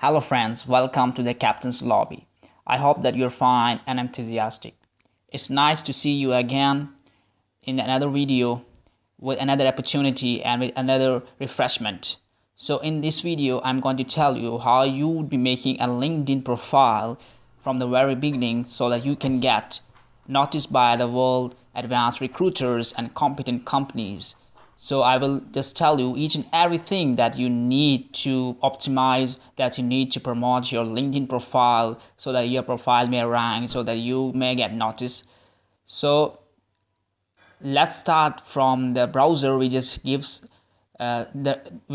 Hello friends, welcome to the Captain's Lobby. I hope that you're fine and enthusiastic. It's nice to see you again in another video with another opportunity and with another refreshment. So in this video, I'm going to tell you how you would be making a LinkedIn profile from the very beginning so that you can get noticed by the world advanced recruiters and competent companies. So I will just tell you each and everything that you need to optimize, that you need to promote your LinkedIn profile so that your profile may rank, so that you may get noticed. So let's start from the browser. We just we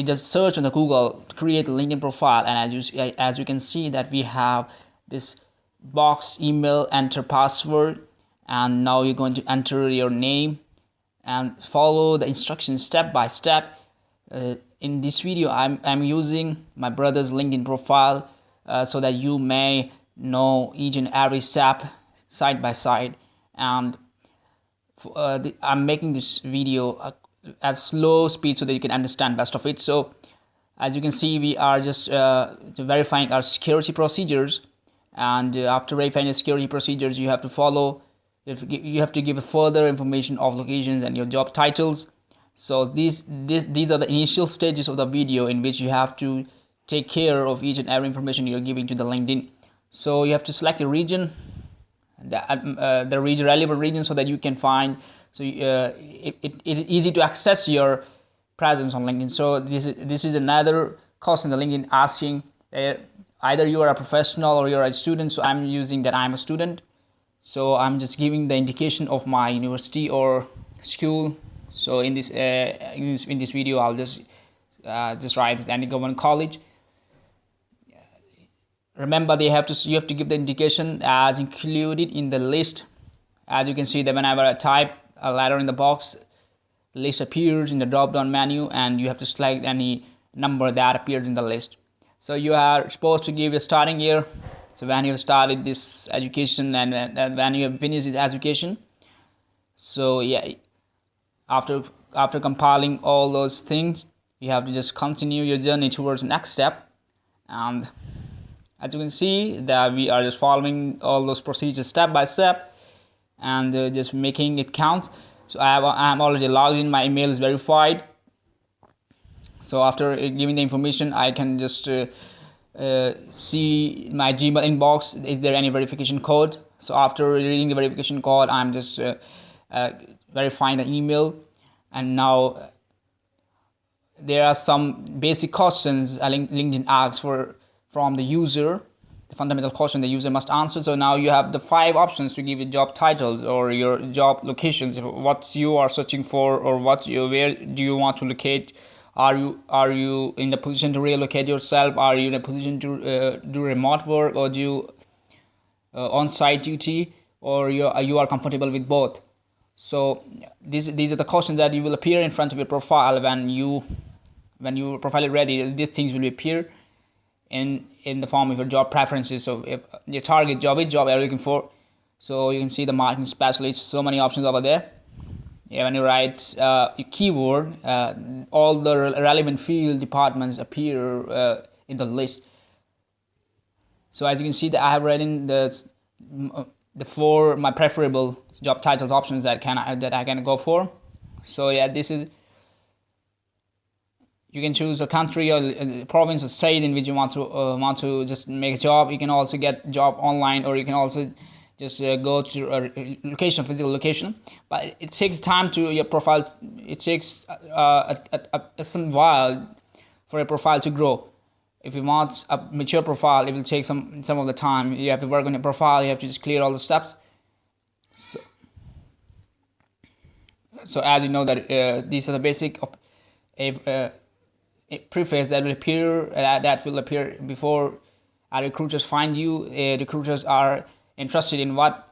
just search on the Google, create a LinkedIn profile, and as you can see that we have this box, email, enter password, and now you're going to enter your name and follow the instructions step by step. In this video, I'm using my brother's LinkedIn profile so that you may know each and every step side by side. And I'm making this video at slow speed so that you can understand best of it. So as you can see, we are just verifying our security procedures, and after verifying the security procedures, you have to follow. You have to give further information of locations and your job titles. So these are the initial stages of the video in which you have to take care of each and every information you're giving to the LinkedIn. So you have to select a region, the region, relevant region, so that you can find. So it is easy to access your presence on LinkedIn. So this is another question the LinkedIn asking. Either you are a professional or you're a student. So I'm using that I'm a student. So I'm just giving the indication of my university or school. So in this video, I'll just write any government college. Remember, you have to give the indication as included in the list. As you can see that whenever I type a letter in the box, the list appears in the drop-down menu, and you have to select any number that appears in the list. So you are supposed to give a starting year. So when you started this education and when you have finished this education. So yeah, after compiling all those things, you have to just continue your journey towards the next step. And as you can see that we are just following all those procedures step by step, and just making it count. So I'm already logged in, my email is verified. So after giving the information, I can just see my Gmail inbox. Is there any verification code? So after reading the verification code, I'm just verifying the email. And now there are some basic questions LinkedIn asks from the user, the fundamental question the user must answer. So now you have the 5 options to give you job titles or your job locations, what you are searching for, or where do you want to locate. Are you in the position to relocate yourself? Are you in a position to do remote work, or do on-site duty, or you are comfortable with both? So these are the questions that you will appear in front of your profile when your profile is ready. These things will appear in the form of your job preferences. So if your target job, which job are you looking for? So you can see the marketing specialist. So many options over there. Yeah, when you write a keyword, all the relevant field departments appear in the list. So as you can see, that I have written the 4 my preferable job titles options that I can go for. So yeah, this is, you can choose a country or a province or state in which you want to just make a job. You can also get job online, or you can also just go to a location, physical location. But it takes time to your profile. It takes some while for a profile to grow. If you want a mature profile, it will take some of the time. You have to work on your profile. You have to just clear all the steps. So as you know that these are the basic of a preface that will appear before our recruiters find you. Recruiters are interested in where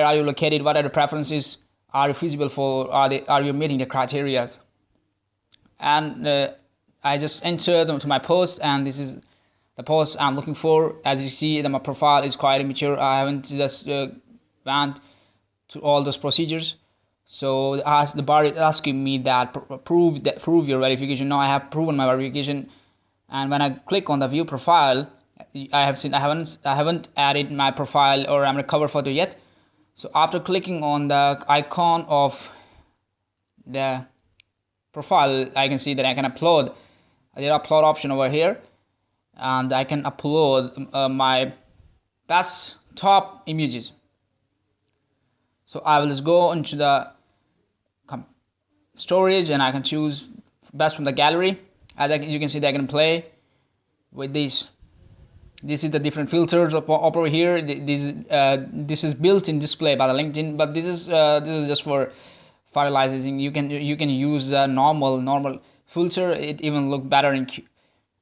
are you located, what are the preferences, are you feasible for, are you meeting the criteria. And I just entered into my post, and this is the post I'm looking for. As you see that my profile is quite immature. I haven't just went to all those procedures. So the bar is asking me that prove your verification. Now I have proven my verification, and when I click on the view profile, I haven't added my profile or I'm a cover photo yet. So after clicking on the icon of the profile, I can see that I can upload. There are upload option over here, and I can upload my best top images. So I will just go into the storage and I can choose best from the gallery. As you can see that I can play with this. This is the different filters up over here. This is built-in display by the LinkedIn, but this is just for finalizing. You can use the normal filter. It even look better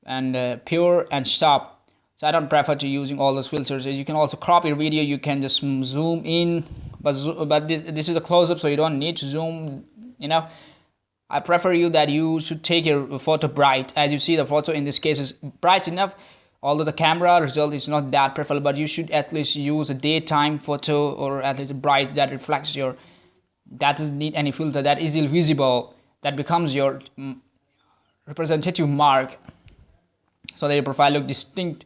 and pure and sharp. So I don't prefer to using all those filters. You can also crop your video. You can just zoom in, but this is a close-up, so you don't need to zoom. I prefer you that you should take your photo bright. As you see, the photo in this case is bright enough, although the camera result is not that preferable, but you should at least use a daytime photo, or at least bright that reflects your, that doesn't need any filter, that is easily visible, that becomes your representative mark, so that your profile look distinct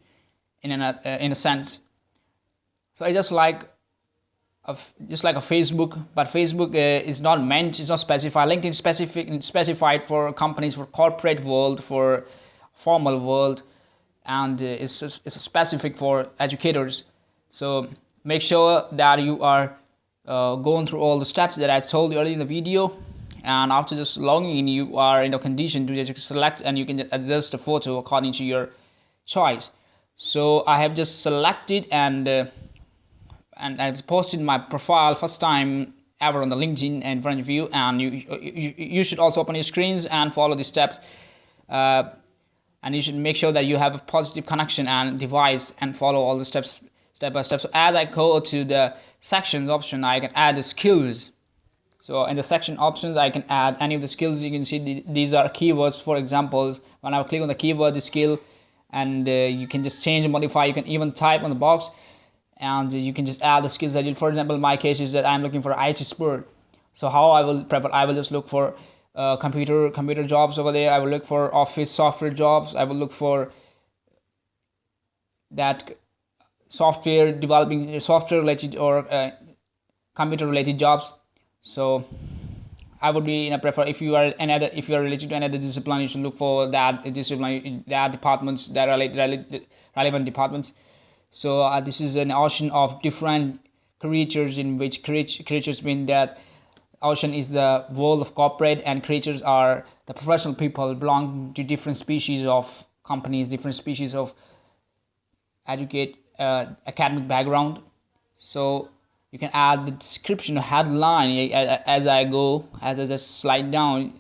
in a sense. So I just like a Facebook, but Facebook is not meant, it's not specified. LinkedIn specified for companies, for corporate world, for formal world, and it's specific for educators. So make sure that you are going through all the steps that I told you earlier in the video, and after just logging in, you are in a condition to just select, and you can adjust the photo according to your choice. So I have just selected and I've posted my profile first time ever on the LinkedIn in front of you, and you should also open your screens and follow the steps, and you should make sure that you have a positive connection and device and follow all the steps step by step. So as I go to the sections option, I can add the skills. So in the section options, I can add any of the skills. You can see these are keywords. For examples, when I click on the keyword, the skill, and you can just change and modify. You can even type on the box, and you can just add the skills that you. For example, my case is that I'm looking for IT expert. So how I will prefer, I will just look for computer jobs over there. I will look for office software jobs. I will look for that software developing, software related or computer related jobs. So I would be in a prefer, if you are related to another discipline, you should look for that discipline, that departments, that relevant departments. So this is an ocean of different creatures, in which creatures mean that ocean is the world of corporate, and creatures are the professional people belong to different species of companies, different species of academic background. So you can add the description, headline. As I just slide down,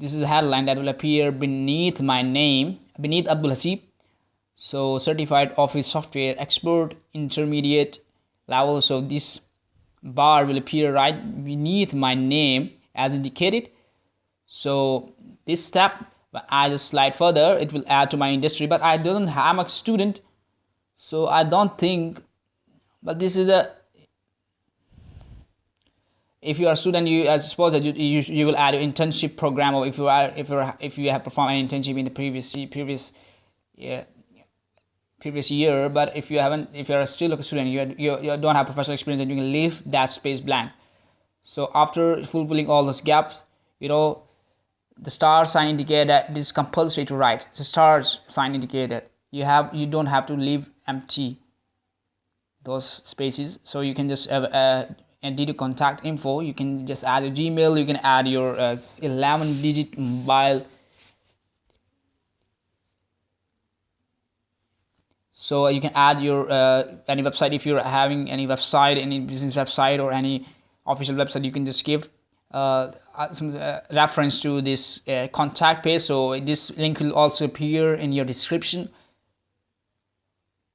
this is a headline that will appear beneath my name, beneath Abdul Hasib. So certified office software expert, intermediate level. So this bar will appear right beneath my name as indicated. So this step, I just slide further, it will add to my industry, but I'm a student, so I don't think, but this is if you are a student, I suppose that you will add your internship program, or if you have performed an internship in the previous year. But if you haven't, if you're still a student, you don't have professional experience, then you can leave that space blank. So after fulfilling all those gaps, the star sign indicate that it is compulsory to write. The star sign indicate that you don't have to leave empty those spaces. So you can just enter contact info. You can just add your Gmail. You can add your 11-digit mobile. So you can add your any website. If you're having any website, any business website or any official website, you can just give some reference to this contact page. So this link will also appear in your description.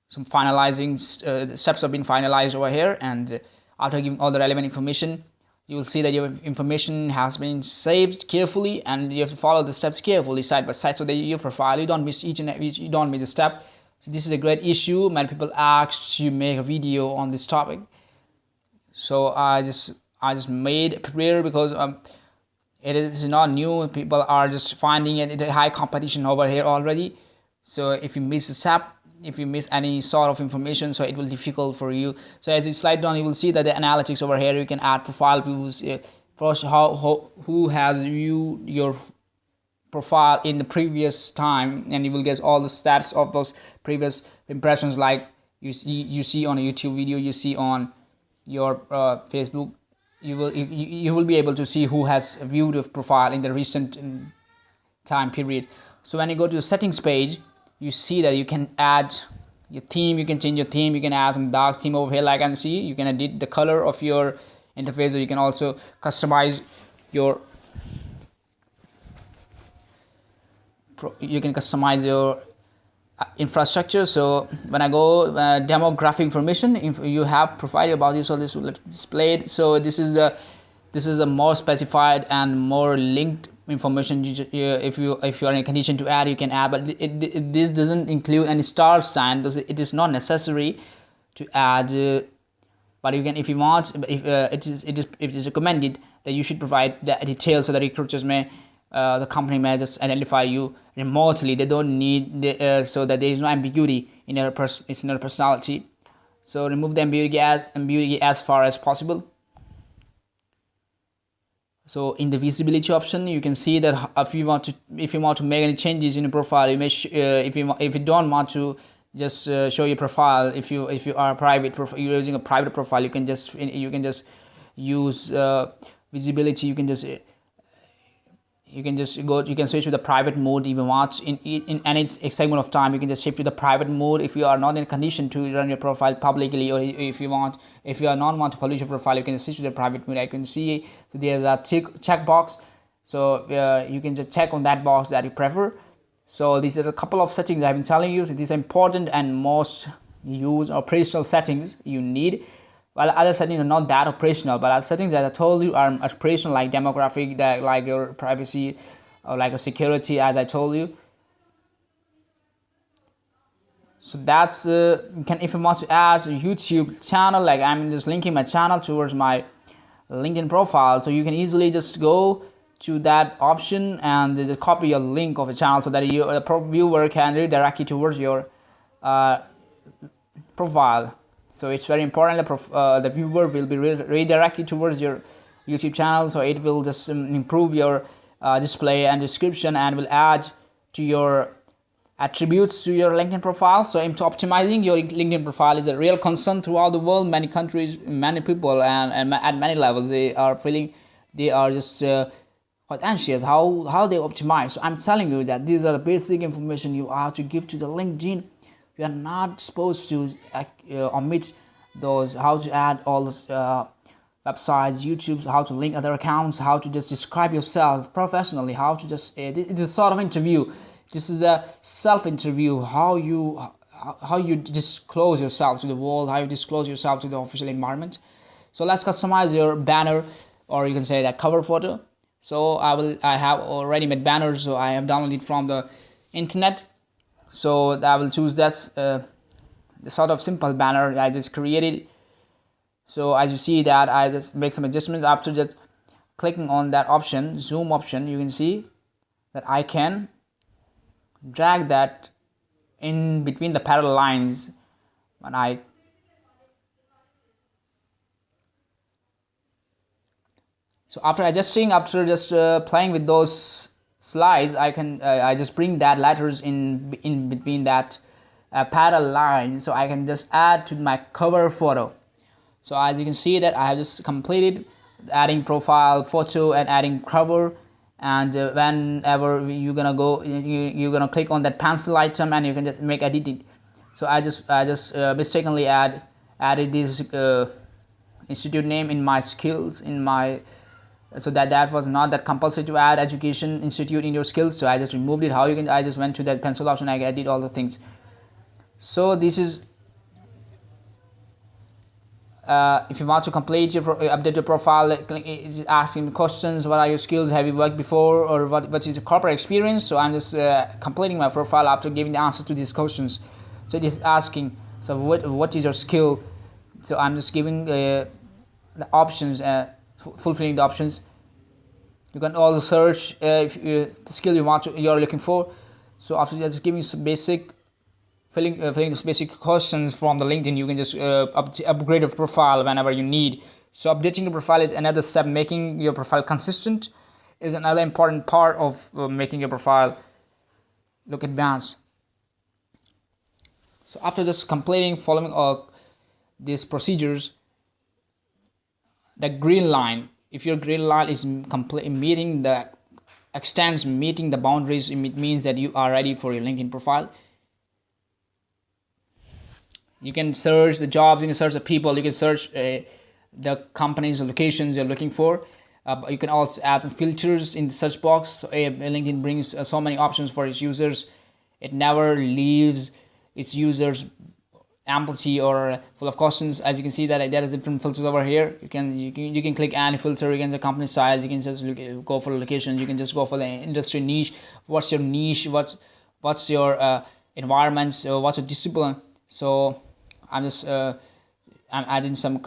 Some finalizing steps have been finalized over here, and after giving all the relevant information, you will see that your information has been saved carefully, and you have to follow the steps carefully side by side, so that your profile, you don't miss you don't miss a step. So this is a great issue. Many people asked to make a video on this topic, so I just prepared because it is not new. People are just finding it. It's a high competition over here already. So if you miss a step, if you miss any sort of information, so it will difficult for you. So as you slide down, you will see that the analytics over here, you can add profile views, first who has viewed your profile in the previous time, and you will get all the stats of those previous impressions, like you see on a YouTube video, you see on your Facebook. You will be able to see who has viewed your profile in the recent time period. So when you go to the settings page, you see that you can add your theme, you can change your theme, you can add some dark theme over here, like I can see. You can edit the color of your interface, or you can also customize your infrastructure. So when I go demographic information, if you have provided about this, so this will display it. So this is a more specified and more linked information. If you are in a condition to add, you can add, but this doesn't include any star sign. It is not necessary to add, but you can, if you want. If it is recommended that you should provide the details, so that recruiters may the company may just identify you remotely. They don't need so that there is no ambiguity in your personality. So remove the ambiguity as far as possible. So in the visibility option, you can see that if you want to make any changes in your profile, you may if you don't want to just show your profile, if you are private profile, you're using a private profile, you can just use visibility. You can switch to the private mode if you want. In any segment of time, you can just shift to the private mode if you are not in a condition to run your profile publicly, or if you are not want to publish your profile, you can switch to the private mode. I can see, so there's a check box, so you can just check on that box that you prefer. So these are a couple of settings I've been telling you. So these are important and most used operational settings you need. Well, other settings are not that operational, but other settings that I told you are operational, like demographic, like your privacy, or like a security, as I told you. So that's if you want to add a YouTube channel, like I'm just linking my channel towards my LinkedIn profile, so you can easily just go to that option and just copy a link of a channel, so that the viewer can redirect you towards your profile. So it's very important that the viewer will be redirected towards your YouTube channel, so it will just improve your display and description, and will add to your attributes to your LinkedIn profile. So optimizing your LinkedIn profile is a real concern throughout the world. Many countries, many people, and at many levels, they are just quite anxious how they optimize. So I'm telling you that these are the basic information you have to give to the LinkedIn. You are not supposed to omit those, how to add all those websites, YouTube, how to link other accounts, how to just describe yourself professionally, how to just it is a sort of interview. This is a self-interview, how you disclose yourself to the world, how you disclose yourself to the official environment. So let's customize your banner, or you can say that cover photo. So I have already made banners, so I have downloaded from the internet. So I will choose that the sort of simple banner I just created. So as you see that I just make some adjustments after just clicking on that option, zoom option. You can see that I can drag that in between the parallel lines. When so after adjusting, after just playing with those slides, I just bring that letters in between that parallel line, so I can just add to my cover photo. So as you can see that I have just completed adding profile photo and adding cover, and whenever you're gonna gonna click on that pencil item, and you can just make editing. So I just mistakenly added this institute name in my skills, in my, so that was not that compulsory to add education institute in your skills, so I just removed it. How you can, I just went to that pencil option, I did all the things. So this is if you want to complete your update your profile, it's asking questions, what are your skills, have you worked before, or what is your corporate experience. So I'm just completing my profile after giving the answer to these questions. So it is asking, so what is your skill. So I'm just giving the options, fulfilling the options. You can also search if the skill you're looking for. So after just giving some basic filling this basic questions from the LinkedIn, you can just upgrade your profile whenever you need. So updating your profile is another step. Making your profile consistent is another important part of making your profile look advanced. So after just completing following these procedures, the green line, if your green line is meeting the boundaries, it means that you are ready for your LinkedIn profile. You can search the jobs, you can search the people, you can search the companies or locations you're looking for. You can also add filters in the search box. So LinkedIn brings so many options for its users. It never leaves its users empty or full of questions. As you can see that there is different filters over here. You can click any filter. You can the company size. You can just go for locations. You can just go for the industry niche. What's your niche? What's your environment? So what's your discipline? So I'm adding some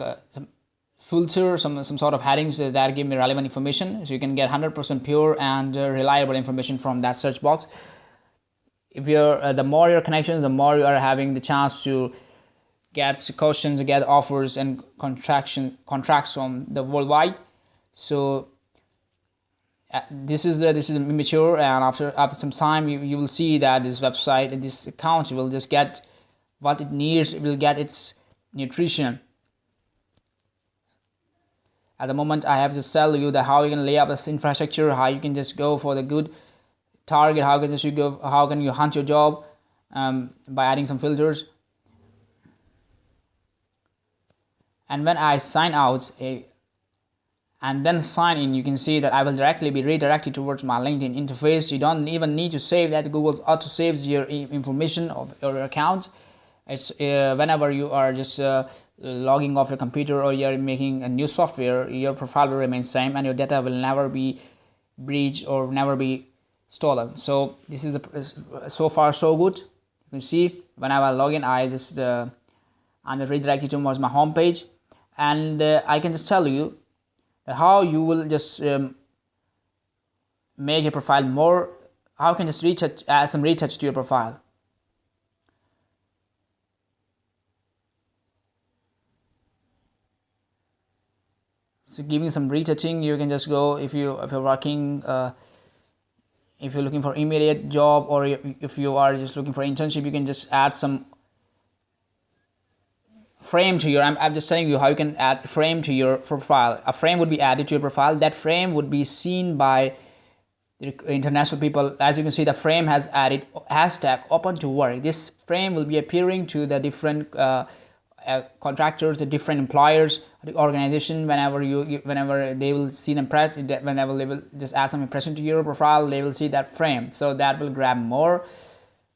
filter, some sort of headings that give me relevant information, so you can get 100% pure and reliable information from that search box. If you're the more your connections, the more you are having the chance to get questions, get offers and contracts from the worldwide. So this is immature, and after some time you will see that this website, this account will just get what it needs. It will get its nutrition. At the moment, I have just tell you that how you can lay up this infrastructure, how you can just go for the good target, how can you hunt your job by adding some filters. And when I sign out and then sign in, you can see that I will directly be redirected towards my LinkedIn interface. You don't even need to save that. Google auto saves your information of your account. It's whenever you are just logging off your computer or you're making a new software, your profile will remain same and your data will never be breached or never be stolen. So this is so far so good. You can see whenever I log in, I'm just redirected towards my home page, and I can just tell you that how you will just make your profile more, how you can just add some retouch to your profile. So giving some retouching, you can just go if you're working, if you're looking for immediate job, or if you are just looking for internship, you can just add some frame to your. I'm just telling you how you can add frame to your profile. A frame would be added to your profile. That frame would be seen by the international people. As you can see, the frame has added hashtag open to work. This frame will be appearing to the different contractors, the different employers, the organization. Whenever they will see them whenever they will just add some impression to your profile, they will see that frame. So that will grab more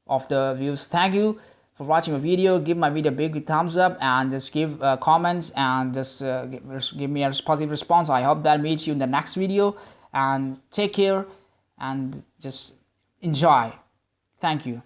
of the views. Thank you for watching my video. Give my video a big thumbs up and just give comments and just give me a positive response. I hope that meets you in the next video, and take care and just enjoy. Thank you.